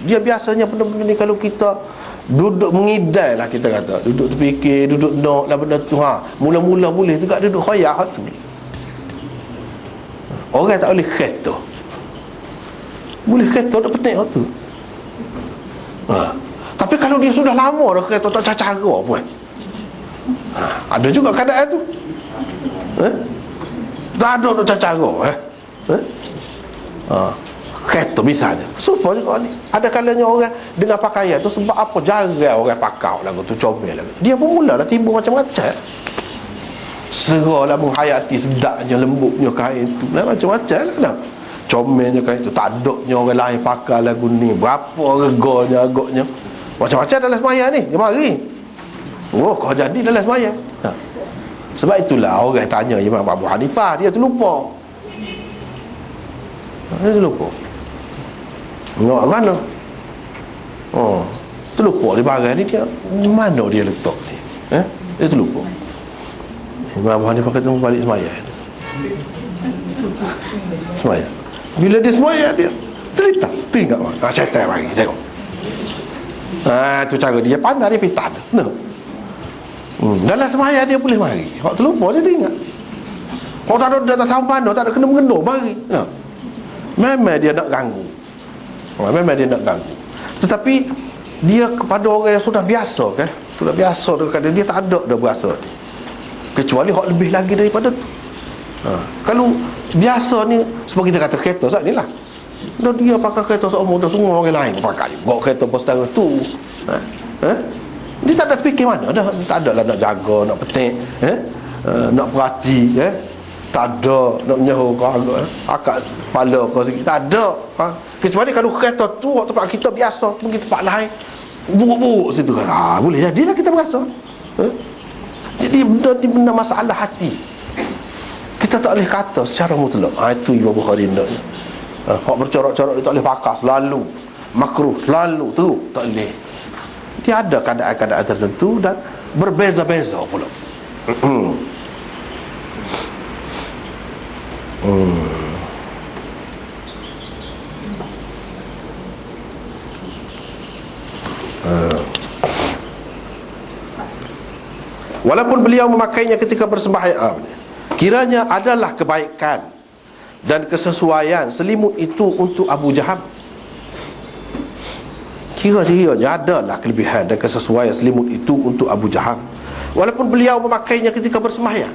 Dia biasanya benda-benda ni kalau kita duduk mengidai lah, kita kata duduk terfikir, duduk nak lah benda tu, mula-mula boleh juga duduk khoyak tu. Orang tak boleh kereta, boleh kereta tak petik tu. Tapi kalau dia sudah lama dah kereta tak cara pun, ada juga keadaan tu. Tak ada nak cara kereta misalnya. Supaya juga ni ada kalanya orang dengan pakaian tu, sebab apa jarang orang pakau lagu tu, comel lagu tu, dia pun mulalah timbul macam-macam. Seralah menghayati sedapnya, lembutnya kain tu, macam-macam lah kenapa? Comelnya kain tu, tak adanya orang lain pakai lagu ni, berapa reganya agaknya, macam-macam dalam semaya ni. Dia mari, kau jadi dalam semaya. Sebab itulah orang tanya Imam Abu Hanifah, dia terlupa. Dia terlupa. Tengok mana? Terlupa di barang ni, dia mana dia letak ni? Dia terlupa. Imam Abu Hanifah kata balik semaya. Semaya. Bila dia semaya, dia terlintas, tengok syaitan mari, tengok. Tu cara dia pandai, dia pitan. Dalam semaya dia boleh mari. Hak terlupa dia tinggal. Hak tak ada, tak tahu mana, tak ada kena-mengena mari. Memang dia nak ganggu. Memang dia nak ganggu. Tetapi dia kepada orang yang sudah biasa kan, sudah biasa dekat dia, tak ada dah berasa ni. Kecuali hak lebih lagi daripada tu. Kalau biasa ni, sebab kita kata kereta saat ni lah, dan dia pakai kereta seumur dah, semua orang lain pakai, bawa kereta bersetara tu. Dia tak ada fikir mana dah, tak ada lah nak jaga, nak petik, nak perhati, tak ada nak menyahu kau akak kepala kau sikit, tak ada. Kecuali kalau kereta tu tempat kita biasa, pergi tempat lain buruk-buruk situ kan, boleh jadilah kita berasa. Jadi benda masalah hati, kita tak boleh kata secara mutlak. Itu Imam Bukhari nak hak bercorak-corak dia tak boleh pakai selalu, makruh selalu tu, tak boleh. Dia ada keadaan-keadaan tertentu dan berbeza-beza pula. Walaupun beliau memakainya ketika bersembahyang, kiranya adalah kebaikan dan kesesuaian selimut itu untuk Abu Jaham. Kira-kiranya adalah kelebihan dan kesesuaian selimut itu untuk Abu Jaham. Walaupun beliau memakainya ketika bersembahyang,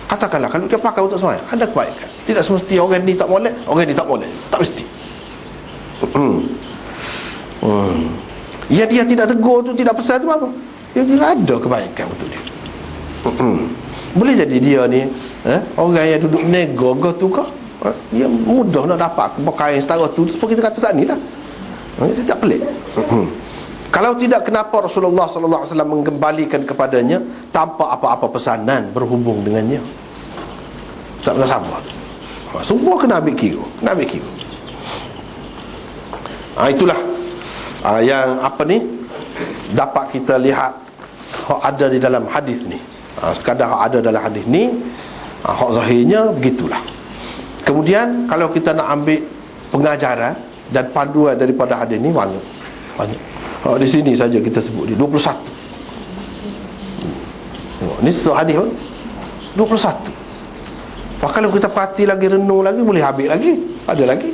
katakanlah kalau dia pakai untuk sembahyang, ada kebaikan. Tidak semesti orang ni tak molek, orang ni tak molek, tak mesti. Ya, dia tidak tegur tu, tidak pesan tu apa, dia ada kebaikan untuk dia. Boleh jadi dia ni orang yang duduk nego tu kau, dia mudah nak dapat pakaian setara tu, seperti kita kata saat ni lah. Dia tak pelik. Kalau tidak, kenapa Rasulullah sallallahu alaihi wasallam mengembalikan kepadanya tanpa apa-apa pesanan berhubung dengannya? Tak pernah sabar. Semua kena ambil kira, kena ambil kira. Itulah yang apa ni dapat kita lihat hak ada di dalam hadis ni. Sekadar hak ada dalam hadis ni, hak zahirnya begitulah. Kemudian kalau kita nak ambil pengajaran dan panduan daripada hadis ni, banyak. Di sini saja kita sebut di 21. Ni hadis pun 21. Kalau kita perhati lagi, renung lagi, boleh habis lagi, ada lagi.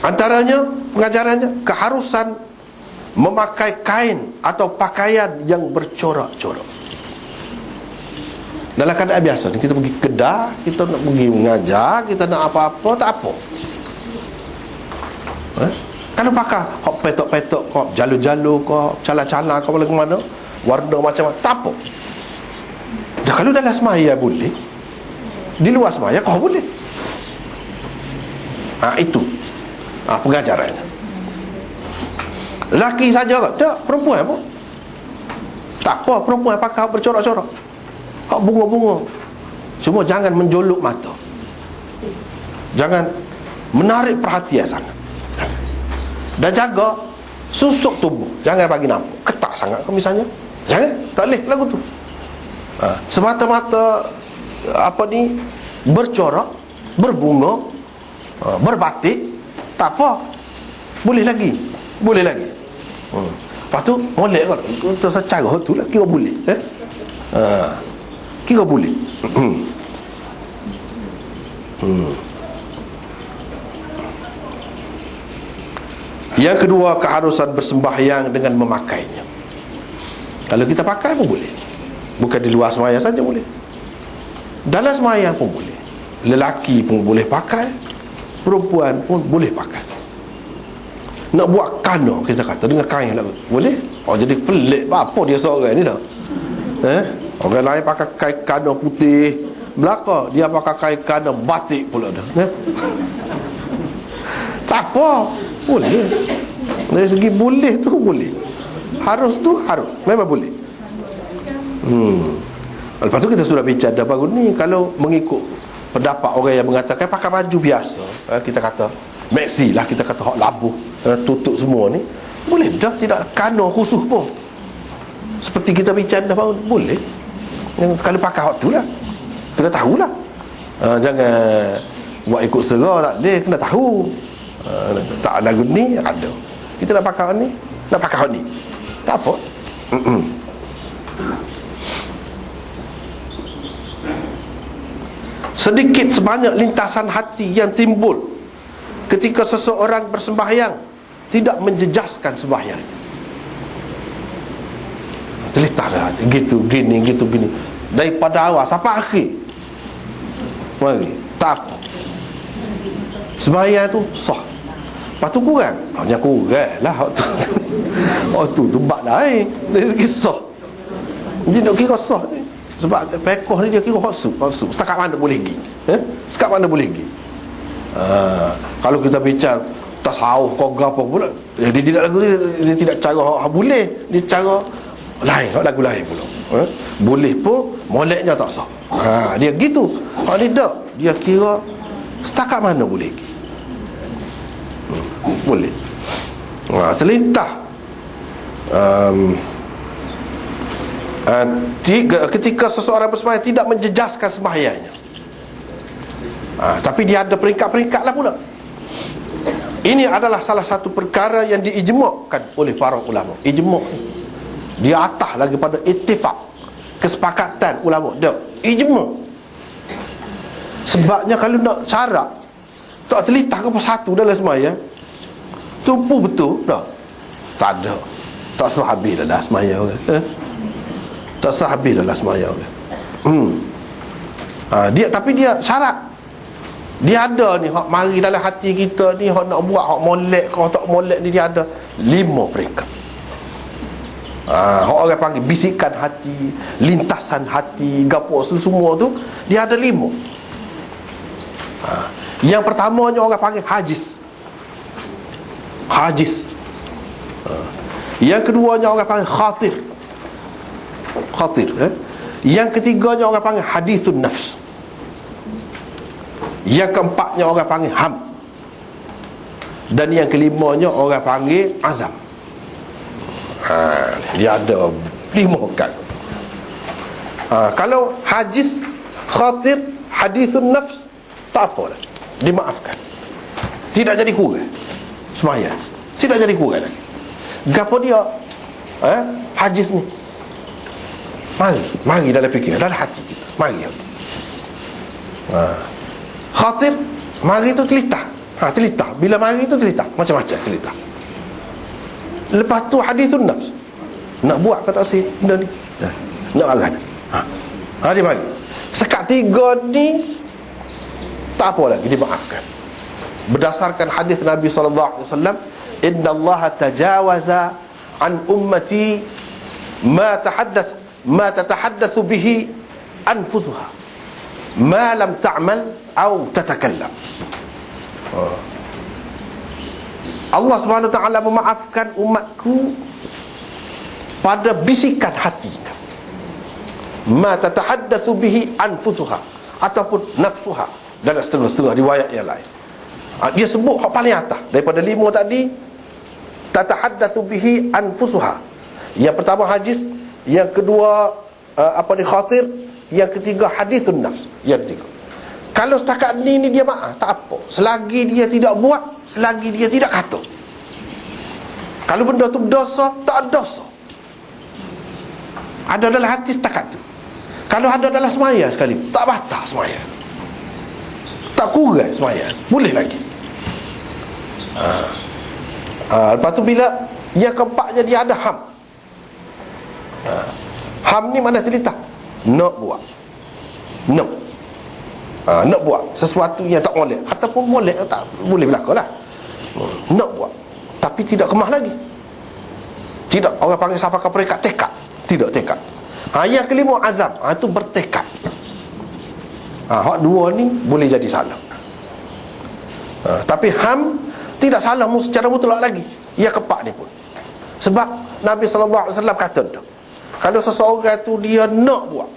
Antaranya pengajarannya keharusan memakai kain atau pakaian yang bercorak-corak. Dalam keadaan biasa ni, kita pergi kedai, kita nak pergi mengajar, kita nak apa-apa, tak apa. Kalau pakai hok petok-petok kau, jalur-jalur kau, cala-cala kau, bagi mana, warna macam-macam, tak apa. Dah kalau dalam semaya boleh, di luar semaya kau boleh. Itu pengajarannya. Lelaki saja ke? Tak, perempuan pun tak apa, perempuan pakai bercorak-corak, hak bunga-bunga. Cuma jangan menjolok mata, jangan menarik perhatian sangat, dan jaga susuk tubuh, jangan bagi nampak ketat sangat ke misalnya. Jangan, tak boleh lagu tu. Semata-mata apa ni, bercorak, berbunga, berbatik, tak apa, boleh lagi. Lepas tu molek kan, kita cara tu lah kira boleh. Kira boleh. Yang kedua, keharusan bersembahyang dengan memakainya. Kalau kita pakai pun boleh. Bukan di luar sembahyang saja boleh, dalam sembahyang pun boleh. Lelaki pun boleh pakai, perempuan pun boleh pakai. Nak buat kano, kita kata dengan kain lah, boleh. Jadi pelik apa dia seorang ni dah. Orang lain pakai kain kano putih, belaka dia pakai kain kano batik pula dah. Tak apa, boleh. Dari segi boleh tu boleh, harus tu harus, memang boleh. Lepas tu kita sudah bincang dah baru ni, kalau mengikut pendapat orang yang mengatakan pakai baju biasa, kita kata maxi lah, kita kata hak labuh, tutup semua ni, boleh dah, tidak kano khusus pun. Seperti kita bincang dah baru, boleh. Kalau pakai hak tu lah, kita tahulah. Jangan buat ikut serah, tak boleh, kena tahu. Tak lagu ni ada, kita nak pakai hak ni, nak pakai hak ni, tak apa. Sedikit sebanyak lintasan hati yang timbul ketika seseorang bersembahyang tidak menjejaskan sembahyangnya. Telitahlah gitu gini daripada awal sampai akhir. Mari tak apa, sembahyang tu sah. Lepas tu kurang, hanya kurang lah tu bak lain dari segi sah. Jadi nak kira sah ni, sebab pekoh ni dia kira hot-sup. Setakat mana boleh pergi, setakat mana boleh pergi. Kalau kita bincang tasawuf kau apa pula, dia tidak lagu dia tidak cara boleh, dia cara lain, lagu lain pula. Boleh pun moleknya tak sah. Dia gitu. Kalau dia tak, dia kira setakat mana boleh pergi. Boleh. Terlintah ketika seseorang bersembahyang tidak menjejaskan sembahyangnya. Tapi dia ada peringkat-peringkat lah pula. Ini adalah salah satu perkara yang diijma'kan oleh para ulama. Ijma' dia atas lagi pada ittifaq, kesepakatan ulama. Dia ijma'. Sebabnya kalau nak syarat tak telitah ke satu dalam sembahyang, tumpu betul tak? Tak ada. Tak sah habis dah sembahyang. Tak sah habis dah sembahyang. Dia, tapi dia syarat. Dia ada ni, hak mari dalam hati kita ni, hak nak buat, hak molek kau tak molek ni, dia ada 5 peringkat. Hak orang panggil bisikan hati, lintasan hati, gapo semua tu, dia ada 5. Yang pertamanya orang panggil hajis. Yang keduanya orang panggil khatir. Yang ketiganya orang panggil hadithun nafs. Yang keempatnya orang panggil ham. Dan yang kelimanya orang panggil azam. Dia ada 5 kan. Kalau hajis, khatir, hadithun nafs, tak apa lah, dimaafkan. Tidak jadi kurang sembahyang, tidak jadi kurang lagi. Gapo dia hajis ni, mari dalam fikir, dalam hati kita, mari. Khatir, mari tu telitah. Telitah, bila mari tu telitah, macam-macam telitah. Lepas tu hadithun nafs, nak buat kata si benda ni, nak agan. Dia mari. Sekat 3 ni tak apa lagi, dimaafkan. Berdasarkan hadis Nabi SAW, inna Allah tajawaza an ummati ma tatahaddathu bihi anfusuha ma lam ta'mal atau tatakallam. Allah Subhanahu wa ta'ala memaafkan umatku pada bisikan hatinya, ma tatahaddathu bihi anfusuha, ataupun nafsuha, dalam setengah-setengah riwayat yang lain. Dia sebut hak paling atas daripada 5 tadi. Tatahaddatsu bihi anfusuha. Yang pertama hajis, yang kedua khatir, yang ketiga hadithun nafs, yang ketiga. Kalau setakat ni dia maaf, tak apa. Selagi dia tidak buat, selagi dia tidak kata. Kalau benda tu berdosa, tak ada dosa. Ada dalam hati setakat tu. Kalau ada dalam semaya sekali, tak batal semaya, tak kurang semaya, boleh lagi. Lepas tu bila yang keempatnya dia ada ham. Ham ni mana terletak? Nak buat, nak buat sesuatu yang tak molek, ataupun molek tak boleh berlaku lah. Nak buat tapi tidak kemah lagi. Tidak, orang panggil siapa ke peringkat tekad. Tidak tekad. Yang kelima azam. Itu bertekad. Hak dua ni boleh jadi salah. Tapi ham tidak salah secara mutlak lagi. Yang keempat ni pun. Sebab Nabi SAW kata tu, kalau seseorang tu dia nak buat,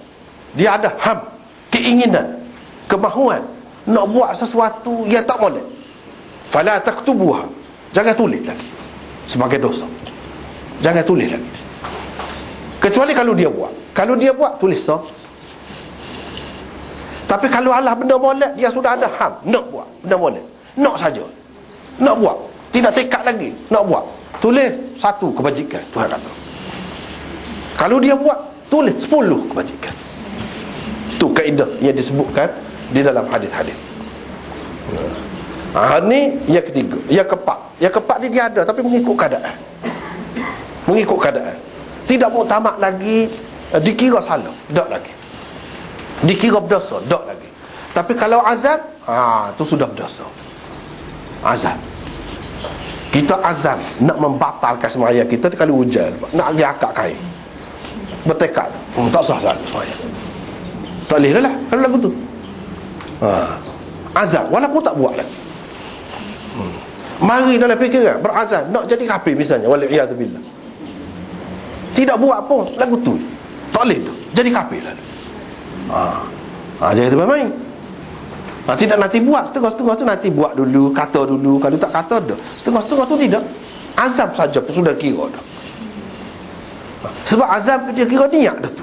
dia ada ham, keinginan, kemahuan nak buat sesuatu yang tak boleh, fala taktubuha, jangan tulis lagi sebagai dosa. Jangan tulis lagi. Kecuali kalau dia buat. Kalau dia buat, tulis so. Tapi kalau Allah benda molek, dia sudah ada ham nak buat benda molek, nak saja nak buat, tidak tekad lagi nak buat, tulis 1 kebajikan, Tuhan kata. Kalau dia buat, tulis 10 kebajikan. Itu kaedah yang disebutkan di dalam hadis-hadis. Ni yang ketiga. Yang keempat. Yang keempat ni dia ada, tapi mengikut keadaan. Mengikut keadaan. Tidak muktamad lagi, dikira salah, tak lagi. Dikira berdosa, tak lagi. Tapi kalau azam, tu sudah berdosa. Azam. Kita azam nak membatalkan sembahyang kita kalau hujan, nak pergi akad kain, bertekad, tak sah lah sembahyang. Tak boleh lah kalau lagu tu. Azam, walaupun tak buat lagi. Mari dalam fikiran, berazam nak jadi kafir misalnya, waliyadzubillah, tidak buat pun lagu tu, tak boleh tu, jadi kafir lah. Jangan termain-main. Tidak nanti buat setengah-setengah tu, nanti buat dulu, kata dulu. Kalau tak kata dah, setengah-setengah tu tidak. Azam saja pun sudah kira dah. Sebab azam dia kira niat dah tu.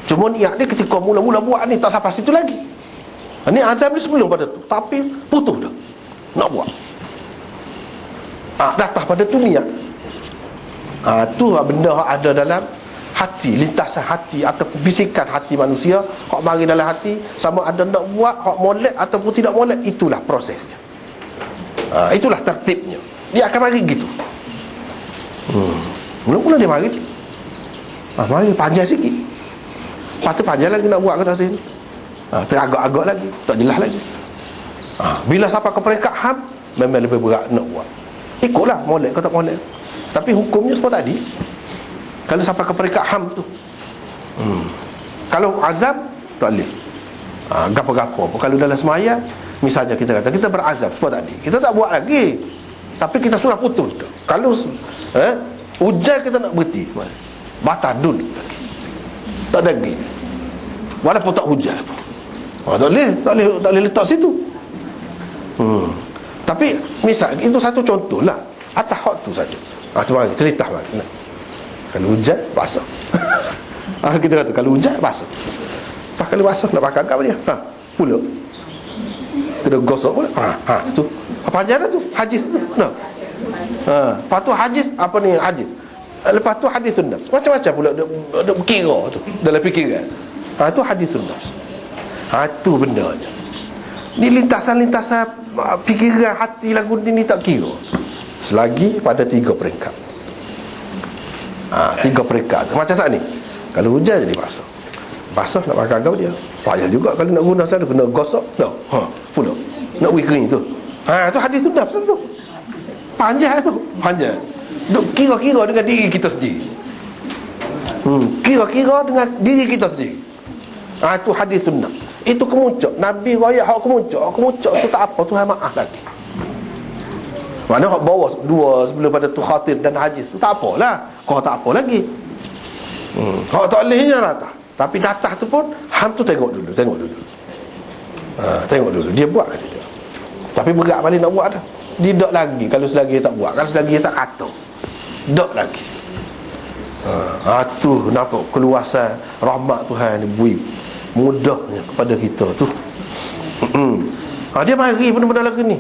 Cuma niat dia ketika mula-mula buat ni tak sampai situ lagi. Ni azam ni sebelum pada tu, tapi putus dah nak buat. Datang pada tu niat. Tu benda yang ada dalam hati, lintasan hati atau bisikan hati manusia, hak mari dalam hati, sama ada nak buat, hak molek ataupun tidak molek, itulah prosesnya. Itulah tertibnya. Dia akan mari gitu. Mula-mula dia mari. Mari panjang sikit. Lepas tu panjang lagi nak buat kata sini. Teragak-agak lagi, tak jelas lagi. Bila sampai ke peringkat ham, memang lebih berat nak buat. Ikutlah molek ke tak molek. Tapi hukumnya seperti tadi. Kalau sampai ke peringkat ham tu, kalau azam tak boleh. Gapo-gapo. Kalau dalam semaya, misalnya kita kata kita berazam seperti tadi, kita tak buat lagi, tapi kita sudah putus. Kalau hujan kita nak berhenti, batal dulu lagi, tak ada lagi, walaupun tak hujan. Tak boleh letak situ. Tapi misal itu satu contoh lah, atas hak tu saja. Cuma cerita mari. Kalau hujan basah. Kita kata kalau hujan basah. Kalau basah nak pakai apa dia? Pula kena gosok pula. Tu apa ajar tu? Hadis tu. Nah. Lepas tu hadis apa ni hadis? Lepas tu hadisun nafs. Macam-macam pula duk berkira tu dalam fikiran. Tu hadisun nafs. Tu bendanya. Ni lintasan-lintasan fikiran hati lagu ni tak kira. Selagi pada 3 peringkat. 3 peringkat. Macam saat ni, kalau hujan jadi basah. Basah nak pakai agak dia. Payah juga kalau nak guna selalu kena gosok dah. Pula nak beri kering tu. Tu hadis tu dah tu. Panjang tu, panjang. Duk kira-kira dengan diri kita sendiri. Kira-kira dengan diri kita sendiri. Tu hadis sunnah. Itu kemuncak. Nabi royak hak kemuncak tu tak apa, Tuhan maaf lagi. Mana hak bawah dua sebelum pada tu khatir dan hajiz tu tak apalah. Kau tak apa lagi. Hak tak lehnya datang. Tapi datang tu pun ham tu tengok dulu. Tengok dulu dia buat ke tidak. Tapi berat balik nak buat dah. Tidak lagi kalau selagi dia tak buat. Kalau selagi dia tak kata, tak lagi. Tu nampak keluasan rahmat Tuhan ni bui mudahnya kepada kita tu. Dia mari benda-benda lagu ni.